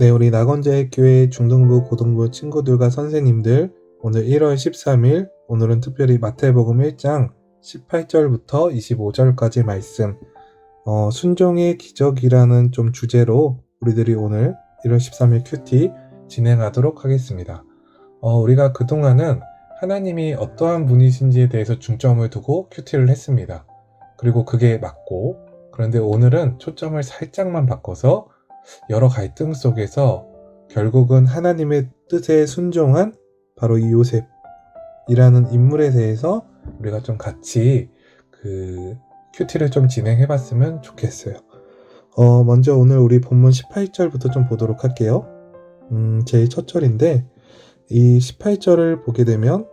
네, 우리 낙원자익교회 중등부, 고등부 친구들과 선생님들, 오늘 1월 13일, 오늘은 특별히 마태복음 1장 18절부터 25절까지 말씀, 순종의 기적이라는 좀 주제로 우리들이 오늘 1월 13일 큐티 진행하도록 하겠습니다. 우리가 그동안은 하나님이 어떠한 분이신지에 대해서 중점을 두고 큐티를 했습니다. 그리고 그게 맞고, 그런데 오늘은 초점을 살짝만 바꿔서 여러 갈등 속에서 결국은 하나님의 뜻에 순종한 바로 이 요셉이라는 인물에 대해서 우리가 좀 같이 큐티를 좀 진행해봤으면 좋겠어요. 먼저 오늘 우리 본문 18절부터 좀 보도록 할게요. 제일 첫 절인데 이 18절을 보게 되면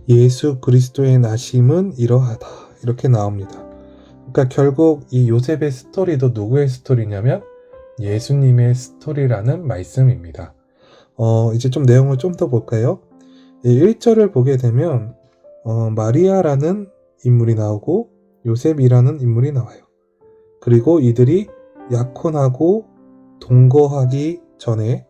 예수 그리스도의 나심은 이러하다 이렇게 나옵니다. 그러니까 결국 이 요셉의 스토리도 누구의 스토리냐면 예수님의 스토리라는 말씀입니다. 이제 좀 내용을 좀 더 볼까요? 1절을 보게 되면 마리아라는 인물이 나오고 요셉이라는 인물이 나와요. 그리고 이들이 약혼하고 동거하기 전에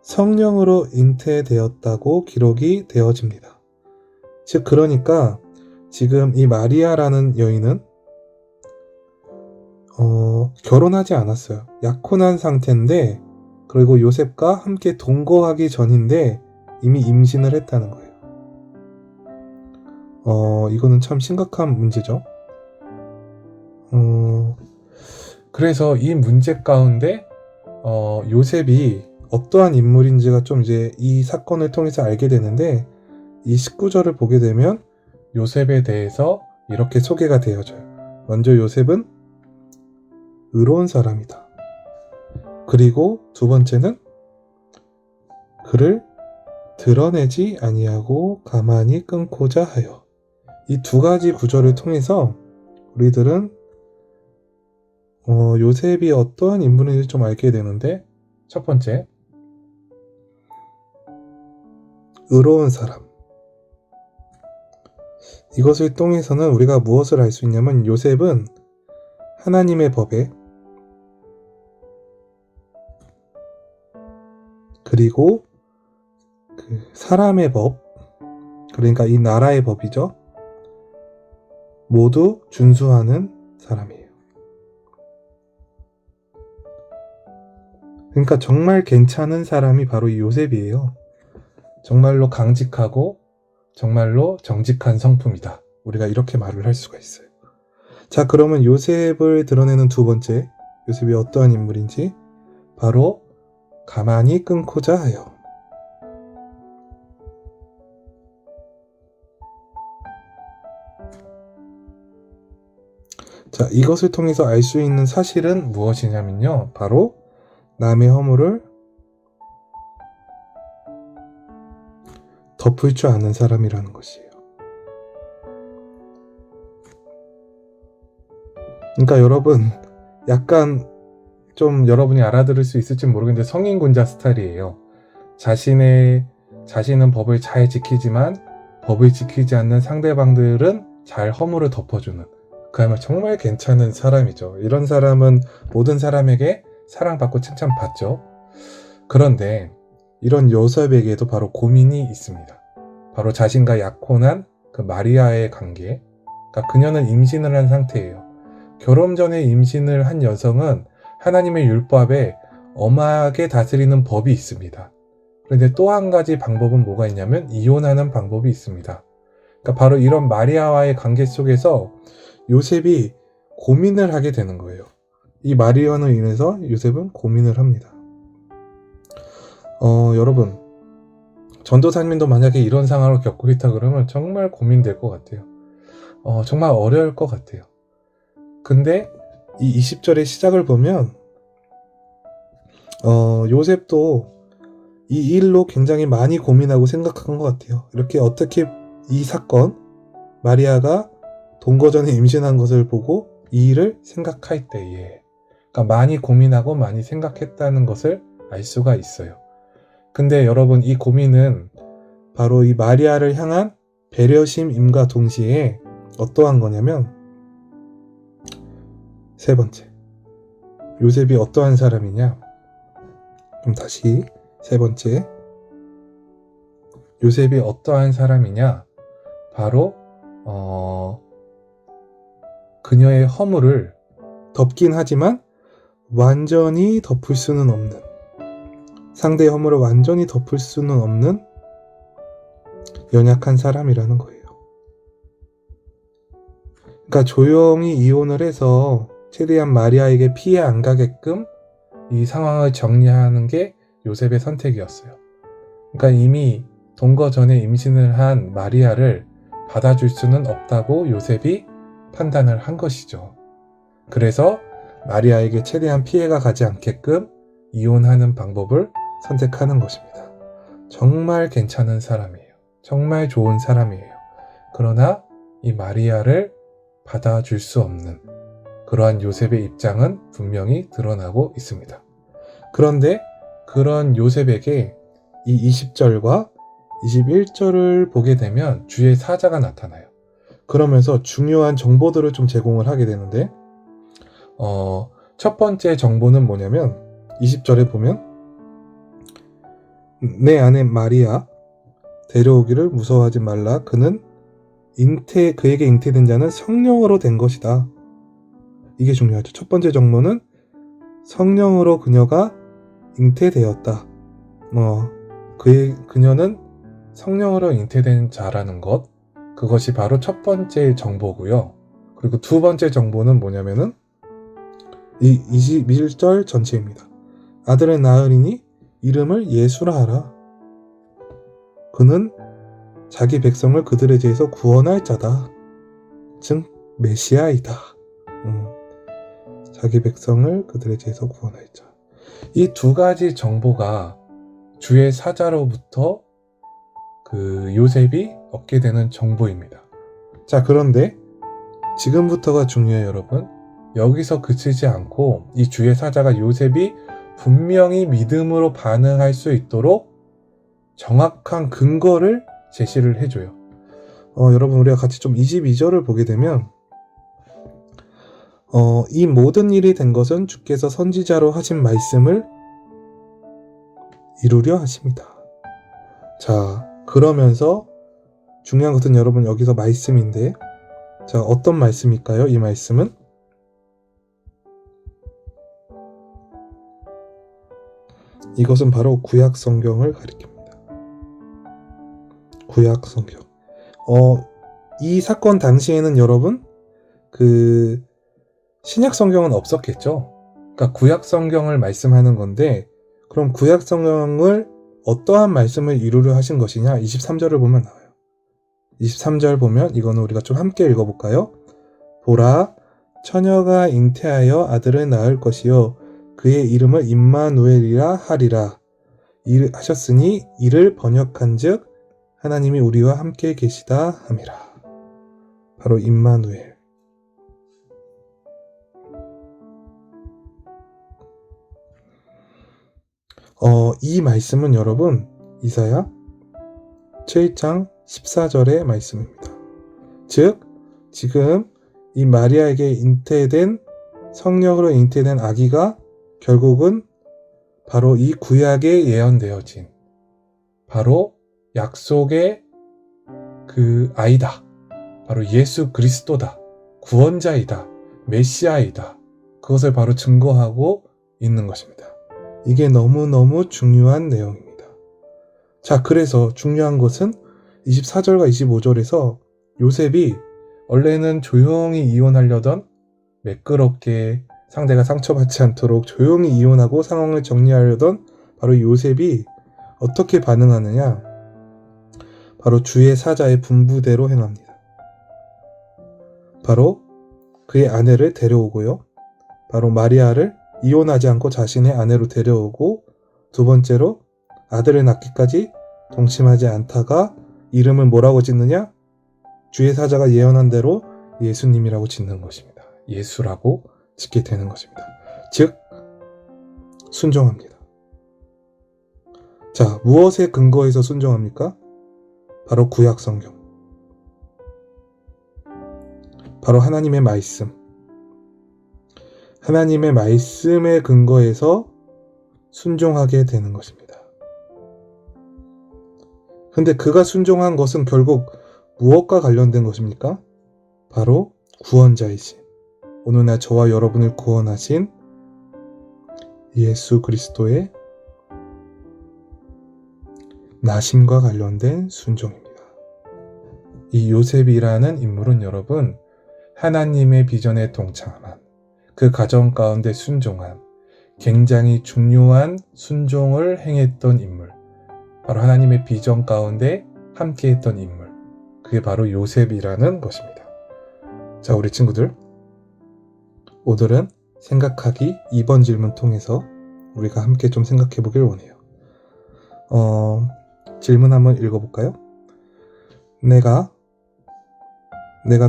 성령으로 잉태되었다고 기록이 되어집니다. 즉 그러니까 지금 이 마리아라는 여인은 결혼하지 않았어요. 약혼한 상태인데 그리고 요셉과 함께 동거하기 전인데 이미 임신을 했다는 거예요. 이거는 참 심각한 문제죠. 그래서 이 문제 가운데 요셉이 어떠한 인물인지가 좀 이제 이 사건을 통해서 알게 되는데 이 19절을 보게 되면 요셉에 대해서 이렇게 소개가 되어져요. 먼저 요셉은 의로운 사람이다. 그리고 두 번째는 그를 드러내지 아니하고 가만히 끊고자 하여. 이 두 가지 구절을 통해서 우리들은 요셉이 어떠한 인물인지 좀 알게 되는데 첫 번째, 의로운 사람. 이것을 통해서는 우리가 무엇을 알 수 있냐면 요셉은 하나님의 법에 그리고 사람의 법, 그러니까 이 나라의 법이죠. 모두 준수하는 사람이에요. 그러니까 정말 괜찮은 사람이 바로 이 요셉이에요. 정말로 강직하고 정말로 정직한 성품이다. 우리가 이렇게 말을 할 수가 있어요. 자, 그러면 요셉을 드러내는 두 번째, 요셉이 어떠한 인물인지 바로 가만히 끊고자 하여. 자, 이것을 통해서 알 수 있는 사실은 무엇이냐면요. 바로 남의 허물을 덮을 줄 아는 사람이라는 것이에요. 그러니까 여러분, 약간 좀 여러분이 알아들을 수 있을지 모르겠는데 성인군자 스타일이에요. 자신은 법을 잘 지키지만 법을 지키지 않는 상대방들은 잘 허물을 덮어주는, 그야말로 정말 괜찮은 사람이죠. 이런 사람은 모든 사람에게 사랑받고 칭찬받죠. 그런데 이런 요셉에게도 바로 고민이 있습니다. 바로 자신과 약혼한 그 마리아의 관계. 그러니까 그녀는 임신을 한 상태예요. 결혼 전에 임신을 한 여성은 하나님의 율법에 엄하게 다스리는 법이 있습니다. 그런데 또 한 가지 방법은 뭐가 있냐면 이혼하는 방법이 있습니다. 그러니까 바로 이런 마리아와의 관계 속에서 요셉이 고민을 하게 되는 거예요. 이 마리아로 인해서 요셉은 고민을 합니다. 여러분, 전도사님도 만약에 이런 상황을 겪고 있다 그러면 정말 고민될 것 같아요. 정말 어려울 것 같아요. 근데 이 20절의 시작을 보면 요셉도 이 일로 굉장히 많이 고민하고 생각한 것 같아요. 이렇게 어떻게 이 사건, 마리아가 동거 전에 임신한 것을 보고 이 일을 생각할 때에, 그러니까 많이 고민하고 많이 생각했다는 것을 알 수가 있어요. 근데 여러분, 이 고민은 바로 이 마리아를 향한 배려심임과 동시에 어떠한 거냐면 세 번째, 요셉이 어떠한 사람이냐? 그럼 다시 세 번째, 요셉이 어떠한 사람이냐? 바로 그녀의 허물을 덮긴 하지만 완전히 덮을 수는 없는, 상대의 허물을 완전히 덮을 수는 없는 연약한 사람이라는 거예요. 그러니까 조용히 이혼을 해서 최대한 마리아에게 피해 안 가게끔 이 상황을 정리하는 게 요셉의 선택이었어요. 그러니까 이미 동거 전에 임신을 한 마리아를 받아줄 수는 없다고 요셉이 판단을 한 것이죠. 그래서 마리아에게 최대한 피해가 가지 않게끔 이혼하는 방법을 선택하는 것입니다. 정말 괜찮은 사람이에요. 정말 좋은 사람이에요. 그러나 이 마리아를 받아줄 수 없는 그러한 요셉의 입장은 분명히 드러나고 있습니다. 그런데 그런 요셉에게 이 20절과 21절을 보게 되면 주의 사자가 나타나요. 그러면서 중요한 정보들을 좀 제공을 하게 되는데 첫 번째 정보는 뭐냐면 20절에 보면 내 아내 마리아 데려오기를 무서워하지 말라. 그에게 잉태된 자는 성령으로 된 것이다. 이게 중요하죠. 첫 번째 정보는 성령으로 그녀가 잉태되었다. 그녀는 성령으로 잉태된 자라는 것, 그것이 바로 첫 번째 정보고요. 그리고 두 번째 정보는 뭐냐면은 이 21절 전체입니다. 아들을 낳으리니 이름을 예수라 하라. 그는 자기 백성을 그들의 죄에서 구원할 자다. 즉 메시아이다. 자기 백성을 그들의 죄에서 구원할 자. 이 두 가지 정보가 주의 사자로부터 그 요셉이 얻게 되는 정보입니다. 자, 그런데 지금부터가 중요해요, 여러분. 여기서 그치지 않고 이 주의 사자가 요셉이 분명히 믿음으로 반응할 수 있도록 정확한 근거를 제시를 해줘요. 여러분, 우리가 같이 좀 22절을 보게 되면 이 모든 일이 된 것은 주께서 선지자로 하신 말씀을 이루려 하십니다. 자, 그러면서 중요한 것은 여러분 여기서 말씀인데, 자, 어떤 말씀일까요? 이 말씀은 이것은 바로 구약 성경을 가리킵니다. 구약 성경. 이 사건 당시에는 여러분 그 신약 성경은 없었겠죠. 그러니까 구약 성경을 말씀하는 건데, 그럼 구약 성경을 어떠한 말씀을 이루려 하신 것이냐? 23절을 보면 나와요. 23절 보면 이거는 우리가 좀 함께 읽어볼까요? 보라, 처녀가 잉태하여 아들을 낳을 것이요 그의 이름을 임마누엘이라 하리라. 하셨으니 이를 번역한즉 하나님이 우리와 함께 계시다 함이라. 바로 임마누엘. 이 말씀은 여러분 이사야 7장 14절의 말씀입니다. 즉 지금 이 마리아에게 성령으로 잉태된 아기가 결국은 바로 이 구약에 예언되어진 바로 약속의 그 아이다. 바로 예수 그리스도다. 구원자이다. 메시아이다. 그것을 바로 증거하고 있는 것입니다. 이게 너무너무 중요한 내용입니다. 자, 그래서 중요한 것은 24절과 25절에서 요셉이 원래는 조용히 이혼하려던, 매끄럽게 상대가 상처받지 않도록 조용히 이혼하고 상황을 정리하려던 바로 요셉이 어떻게 반응하느냐? 바로 주의 사자의 분부대로 행합니다. 바로 그의 아내를 데려오고요. 바로 마리아를 이혼하지 않고 자신의 아내로 데려오고, 두 번째로 아들을 낳기까지 동심하지 않다가 이름을 뭐라고 짓느냐? 주의 사자가 예언한 대로 예수님이라고 짓는 것입니다. 예수라고 짓게 되는 것입니다. 즉 순종합니다. 자, 무엇에 근거해서 순종합니까? 바로 구약 성경. 바로 하나님의 말씀. 하나님의 말씀에 근거해서 순종하게 되는 것입니다. 근데 그가 순종한 것은 결국 무엇과 관련된 것입니까? 바로 구원자이신, 오늘날 저와 여러분을 구원하신 예수 그리스도의 나심과 관련된 순종입니다. 이 요셉이라는 인물은 여러분, 하나님의 비전에 동참한, 그 가정 가운데 순종한, 굉장히 중요한 순종을 행했던 인물, 바로 하나님의 비전 가운데 함께했던 인물, 그게 바로 요셉이라는 것입니다. 자, 우리 친구들, 오늘은 생각하기 2번 질문 통해서 우리가 함께 좀 생각해 보길 원해요. 질문 한번 읽어볼까요? 내가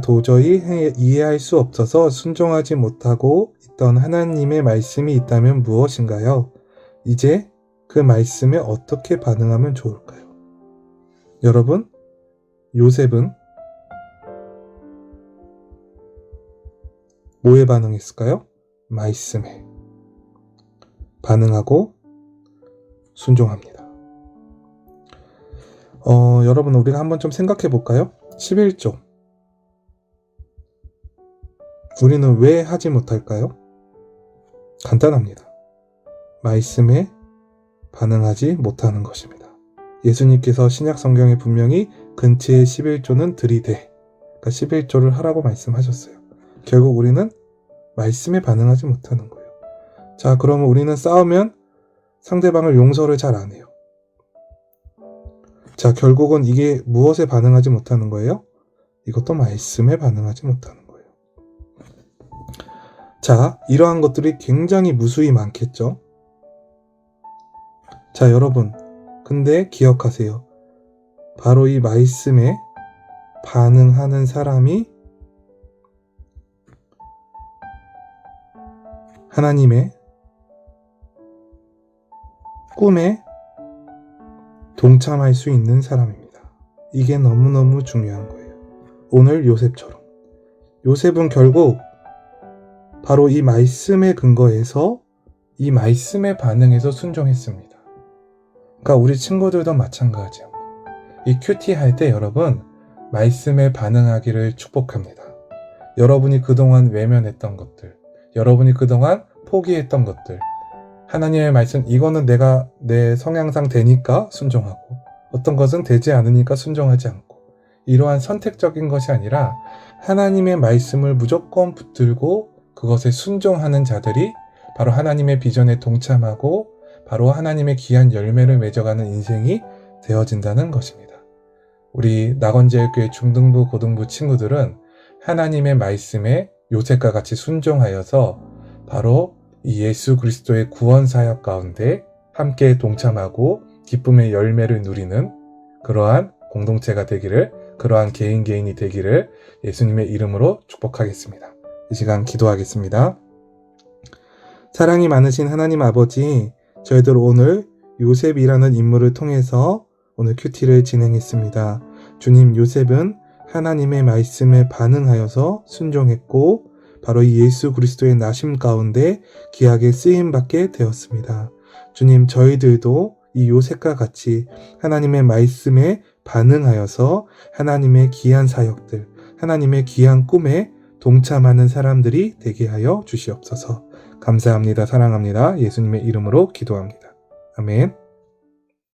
도저히 이해할 수 없어서 순종하지 못하고 있던 하나님의 말씀이 있다면 무엇인가요? 이제 그 말씀에 어떻게 반응하면 좋을까요? 여러분, 요셉은 뭐에 반응했을까요? 말씀에 반응하고 순종합니다. 여러분, 우리가 한번 좀 생각해 볼까요? 11조. 우리는 왜 하지 못할까요? 간단합니다. 말씀에 반응하지 못하는 것입니다. 예수님께서 신약 성경에 분명히 근치의 11조는 들이대, 그러니까 11조를 하라고 말씀하셨어요. 결국 우리는 말씀에 반응하지 못하는 거예요. 자, 그러면 우리는 싸우면 상대방을 용서를 잘 안 해요. 자, 결국은 이게 무엇에 반응하지 못하는 거예요? 이것도 말씀에 반응하지 못하는 거예요. 자, 이러한 것들이 굉장히 무수히 많겠죠? 자, 여러분, 근데 기억하세요. 바로 이 말씀에 반응하는 사람이 하나님의 꿈에 동참할 수 있는 사람입니다. 이게 너무너무 중요한 거예요. 오늘 요셉처럼. 요셉은 결국 바로 이 말씀에 근거해서 이 말씀에 반응해서 순종했습니다. 그러니까 우리 친구들도 마찬가지예요. 이 큐티 할 때 여러분, 말씀에 반응하기를 축복합니다. 여러분이 그동안 외면했던 것들, 여러분이 그동안 포기했던 것들, 하나님의 말씀, 이거는 내가 내 성향상 되니까 순종하고, 어떤 것은 되지 않으니까 순종하지 않고, 이러한 선택적인 것이 아니라 하나님의 말씀을 무조건 붙들고 그것에 순종하는 자들이 바로 하나님의 비전에 동참하고 바로 하나님의 귀한 열매를 맺어가는 인생이 되어진다는 것입니다. 우리 낙원제일교회 중등부 고등부 친구들은 하나님의 말씀에 요셉과 같이 순종하여서 바로 이 예수 그리스도의 구원 사역 가운데 함께 동참하고 기쁨의 열매를 누리는 그러한 공동체가 되기를, 그러한 개인이 되기를 예수님의 이름으로 축복하겠습니다. 이 시간 기도하겠습니다. 사랑이 많으신 하나님 아버지, 저희들 오늘 요셉이라는 인물을 통해서 오늘 큐티를 진행했습니다. 주님, 요셉은 하나님의 말씀에 반응하여서 순종했고 바로 이 예수 그리스도의 나심 가운데 귀하게 쓰임받게 되었습니다. 주님, 저희들도 이 요셉과 같이 하나님의 말씀에 반응하여서 하나님의 귀한 사역들, 하나님의 귀한 꿈에 동참하는 사람들이 되게 하여 주시옵소서. 감사합니다. 사랑합니다. 예수님의 이름으로 기도합니다. 아멘.